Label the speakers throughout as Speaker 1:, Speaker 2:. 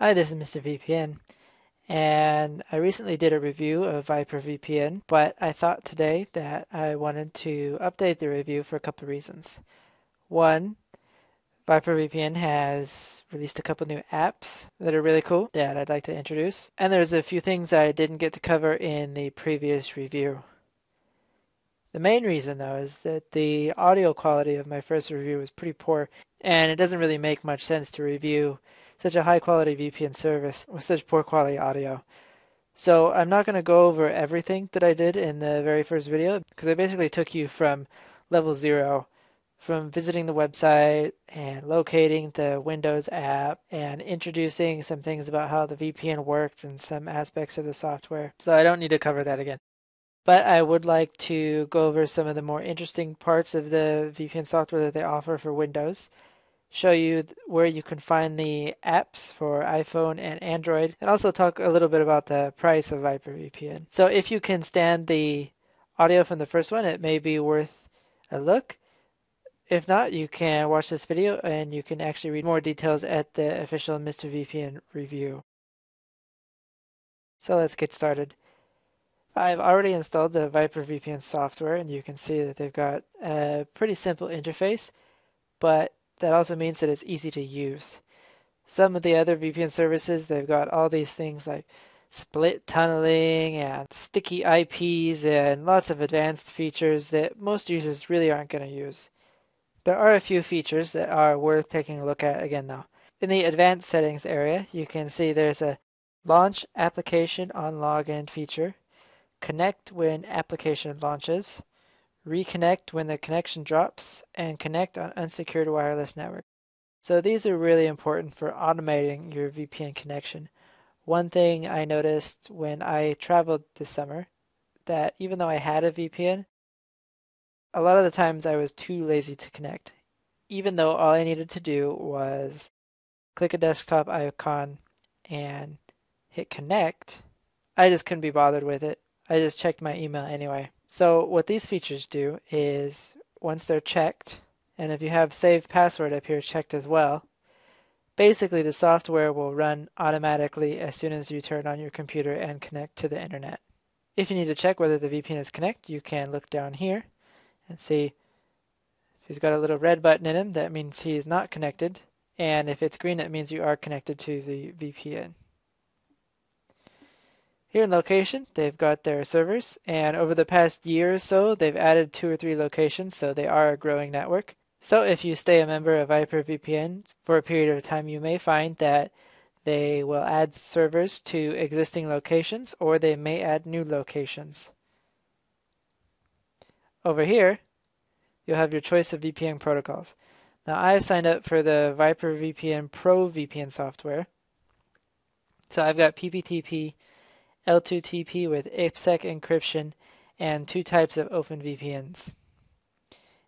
Speaker 1: Hi, this is Mr. VPN, and I recently did a review of VyprVPN, but I thought today that I wanted to update the review for a couple of reasons. One, VyprVPN has released a couple new apps that are really cool that I'd like to introduce, and there's a few things I didn't get to cover in the previous review. The main reason, though, is that the audio quality of my first review was pretty poor, and it doesn't really make much sense to review such a high quality VPN service with such poor quality audio. So I'm not going to go over everything that I did in the very first video because I basically took you from level zero, from visiting the website and locating the Windows app and introducing some things about how the VPN worked and some aspects of the software. So I don't need to cover that again. But I would like to go over some of the more interesting parts of the VPN software that they offer for Windows, show you where you can find the apps for iPhone and Android, and also talk a little bit about the price of VyprVPN. So if you can stand the audio from the first one, it may be worth a look. If not, you can watch this video and you can actually read more details at the official Mr. VPN review. So let's get started. I've already installed the VyprVPN software, and you can see that they've got a pretty simple interface, but that also means that it's easy to use. Some of the other VPN services, they've got all these things like split tunneling and sticky IPs and lots of advanced features that most users really aren't going to use. There are a few features that are worth taking a look at again though. In the advanced settings area, you can see there's a launch application on login feature, connect when application launches, reconnect when the connection drops, and connect on unsecured wireless network. So these are really important for automating your VPN connection. One thing I noticed when I traveled this summer, that even though I had a VPN, a lot of the times I was too lazy to connect. Even though all I needed to do was click a desktop icon and hit connect, I just couldn't be bothered with it. I just checked my email anyway. So what these features do is once they're checked, and if you have saved password up here checked as well, basically the software will run automatically as soon as you turn on your computer and connect to the internet. If you need to check whether the VPN is connected, you can look down here and see if he's got a little red button in him, that means he is not connected. And if it's green, it means you are connected to the VPN. Here in location, they've got their servers, and over the past year or so, they've added 2 or 3 locations, so they are a growing network. So if you stay a member of VyprVPN for a period of time, you may find that they will add servers to existing locations, or they may add new locations. Over here, you'll have your choice of VPN protocols. Now I've signed up for the VyprVPN Pro VPN software. So I've got PPTP, L2TP with IPsec encryption, and 2 types of open VPNs.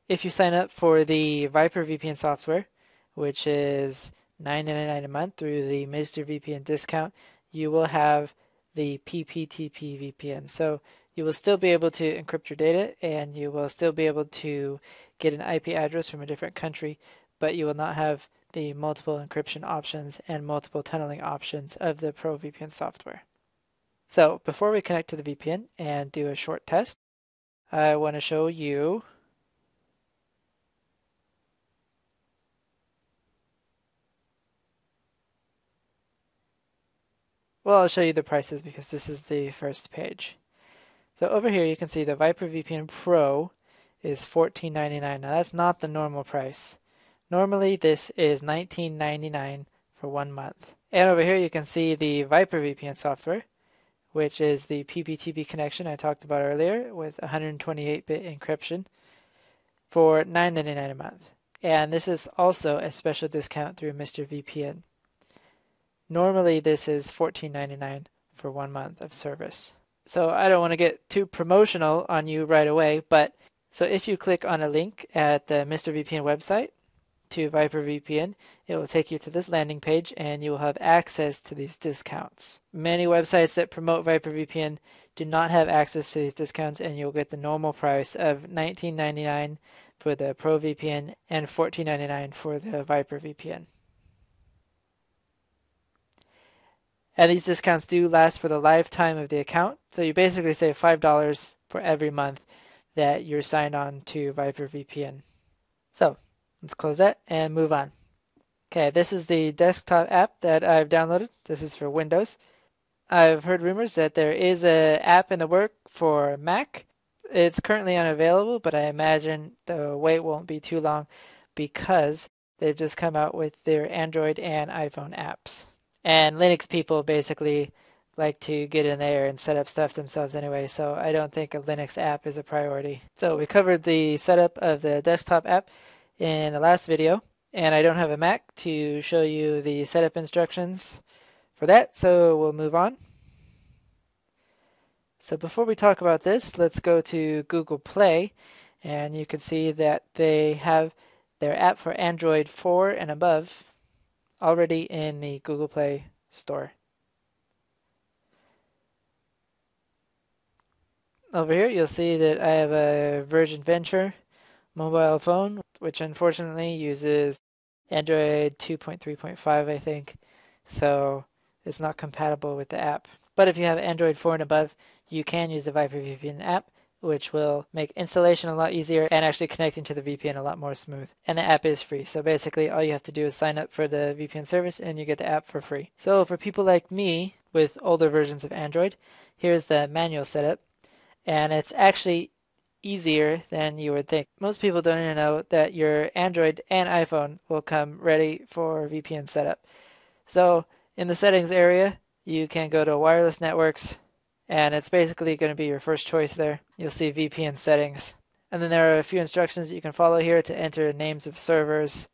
Speaker 1: If you sign up for the VyprVPN software, which is $9.99 a month through the Mr. VPN discount, you will have the PPTP VPN. So you will still be able to encrypt your data and you will still be able to get an IP address from a different country, but you will not have the multiple encryption options and multiple tunneling options of the Pro VPN software. So before we connect to the VPN and do a short test, I want to show you I'll show you the prices because this is the first page. So over here you can see the VyprVPN Pro is $14.99. Now that's not the normal price. Normally this is $19.99 for 1 month. And over here you can see the VyprVPN software, which is the PPTP connection I talked about earlier with 128-bit encryption for $9.99 a month. And this is also a special discount through Mr. VPN. Normally this is $14.99 for 1 month of service. So I don't want to get too promotional on you right away, but so if you click on a link at the Mr. VPN website to VyprVPN, it will take you to this landing page and you will have access to these discounts. Many websites that promote VyprVPN do not have access to these discounts, and you'll get the normal price of $19.99 for the Pro VPN and $14.99 for the VyprVPN. And these discounts do last for the lifetime of the account. So you basically save $5 for every month that you're signed on to VyprVPN. So let's close that and move on. Okay, this is the desktop app that I've downloaded. This is for Windows. I've heard rumors that there is an app in the work for Mac. It's currently unavailable, but I imagine the wait won't be too long because they've just come out with their Android and iPhone apps. And Linux people basically like to get in there and set up stuff themselves anyway, so I don't think a Linux app is a priority. So we covered the setup of the desktop app in the last video, and I don't have a Mac to show you the setup instructions for that, so we'll move on. So before we talk about this, let's go to Google Play, and you can see that they have their app for Android 4 and above already in the Google Play store. Over here, you'll see that I have a Virgin Venture mobile phone, which unfortunately uses Android 2.3.5, I think, so it's not compatible with the app. But if you have Android 4 and above, you can use the VyprVPN app, which will make installation a lot easier and actually connecting to the VPN a lot more smooth. And the app is free, so basically all you have to do is sign up for the VPN service and you get the app for free. So for people like me with older versions of Android, here's the manual setup, and it's actually easier than you would think. Most people don't even know that your Android and iPhone will come ready for VPN setup. So in the settings area, you can go to wireless networks, and it's basically going to be your first choice there. You'll see VPN settings. And then there are a few instructions that you can follow here to enter names of servers.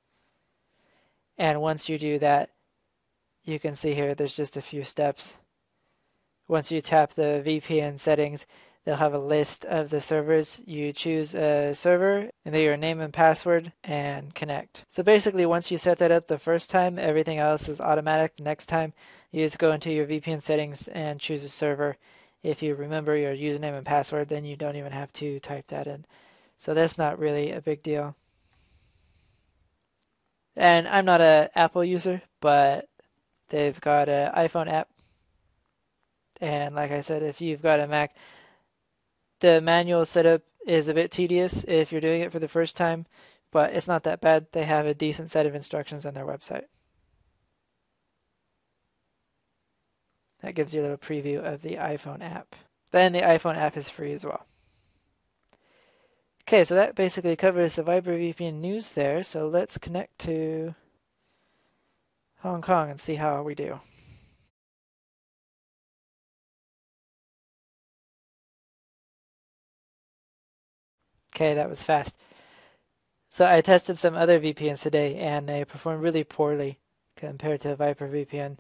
Speaker 1: And once you do that, you can see here there's just a few steps. Once you tap the VPN settings, they'll have a list of the servers. You choose a server, and then your name and password, and connect. So basically, once you set that up the first time, everything else is automatic. Next time, you just go into your VPN settings and choose a server. If you remember your username and password, then you don't even have to type that in. So that's not really a big deal. And I'm not an Apple user, but they've got an iPhone app. And like I said, if you've got a Mac, the manual setup is a bit tedious if you're doing it for the first time, but it's not that bad. They have a decent set of instructions on their website. That gives you a little preview of the iPhone app. Then the iPhone app is free as well. Okay, so that basically covers the VyprVPN news there. So let's connect to Hong Kong and see how we do. Okay, that was fast. So I tested some other VPNs today, and they performed really poorly compared to VyprVPN.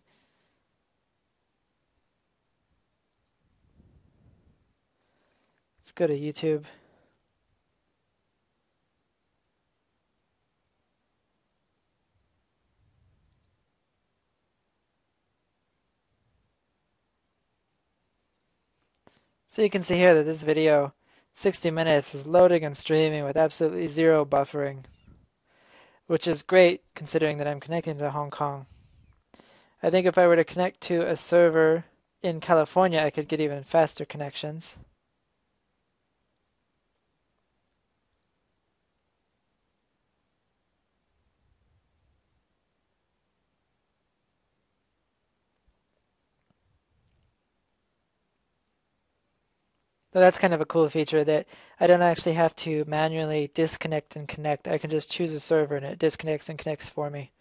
Speaker 1: Let's go to YouTube. So you can see here that this video, 60 minutes, is loading and streaming with absolutely zero buffering, which is great considering that I'm connecting to Hong Kong. I think if I were to connect to a server in California, I could get even faster connections. So that's kind of a cool feature that I don't actually have to manually disconnect and connect. I can just choose a server and it disconnects and connects for me.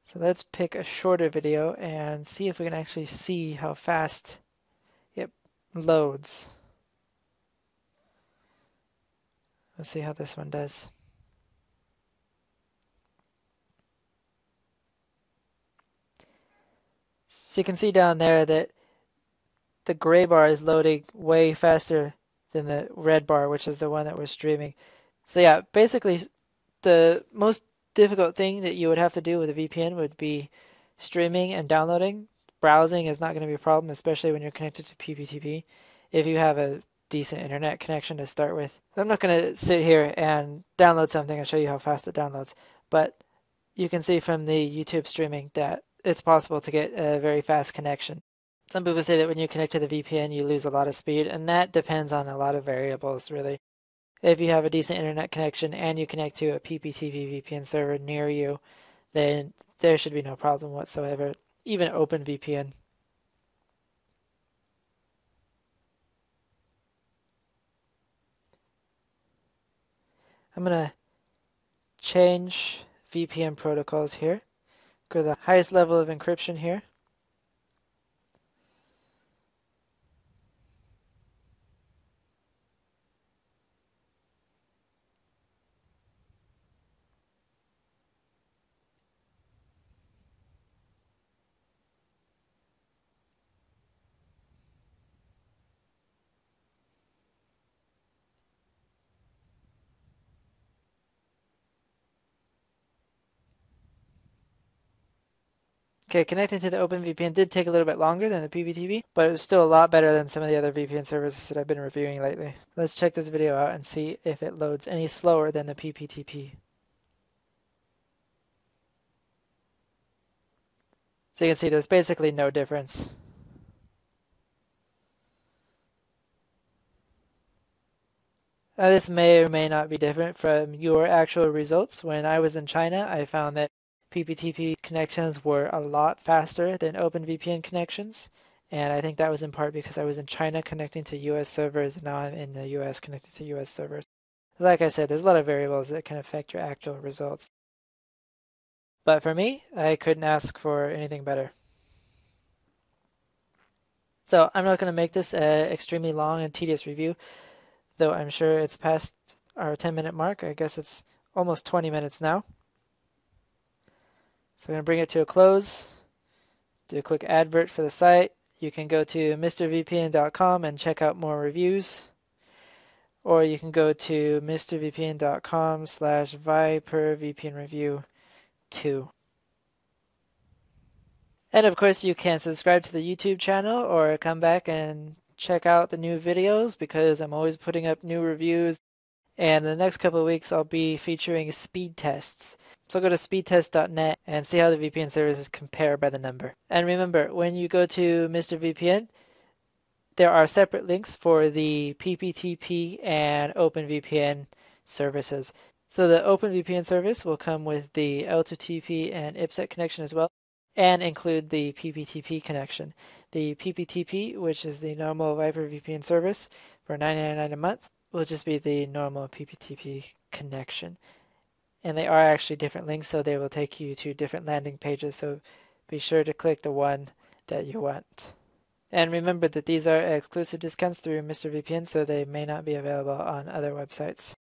Speaker 1: So let's pick a shorter video and see if we can actually see how fast it loads. Let's see how this one does. So you can see down there that the gray bar is loading way faster than the red bar, which is the one that we're streaming. So yeah, basically the most difficult thing that you would have to do with a VPN would be streaming and downloading. Browsing is not going to be a problem, especially when you're connected to PPTP, if you have a decent internet connection to start with. So I'm not going to sit here and download something and show you how fast it downloads, but you can see from the YouTube streaming that it's possible to get a very fast connection. Some people say that when you connect to the VPN, you lose a lot of speed, and that depends on a lot of variables, really. If you have a decent internet connection and you connect to a PPTP VPN server near you, then there should be no problem whatsoever, even OpenVPN. I'm going to change VPN protocols here. Go to the highest level of encryption here. Okay, connecting to the OpenVPN did take a little bit longer than the PPTP, but it was still a lot better than some of the other VPN services that I've been reviewing lately. Let's check this video out and see if it loads any slower than the PPTP. So you can see there's basically no difference. This may or may not be different from your actual results. When I was in China, I found that PPTP connections were a lot faster than OpenVPN connections. And I think that was in part because I was in China connecting to US servers, and now I'm in the US connecting to US servers. Like I said, there's a lot of variables that can affect your actual results. But for me, I couldn't ask for anything better. So I'm not going to make this an extremely long and tedious review, though I'm sure it's past our 10-minute mark. I guess it's almost 20 minutes now. So I'm going to bring it to a close, do a quick advert for the site. You can go to mrvpn.com and check out more reviews, or you can go to mrvpn.com/VyprVPNReview2. And of course, you can subscribe to the YouTube channel or come back and check out the new videos because I'm always putting up new reviews. And in the next couple of weeks, I'll be featuring speed tests. So go to speedtest.net and see how the VPN services compare by the number. And remember, when you go to Mr. VPN, there are separate links for the PPTP and OpenVPN services. So the OpenVPN service will come with the L2TP and IPsec connection as well, and include the PPTP connection. The PPTP, which is the normal VyprVPN service for $9.99 a month, will just be the normal PPTP connection. And they are actually different links, so they will take you to different landing pages. So be sure to click the one that you want. And remember that these are exclusive discounts through Mr. VPN, so they may not be available on other websites.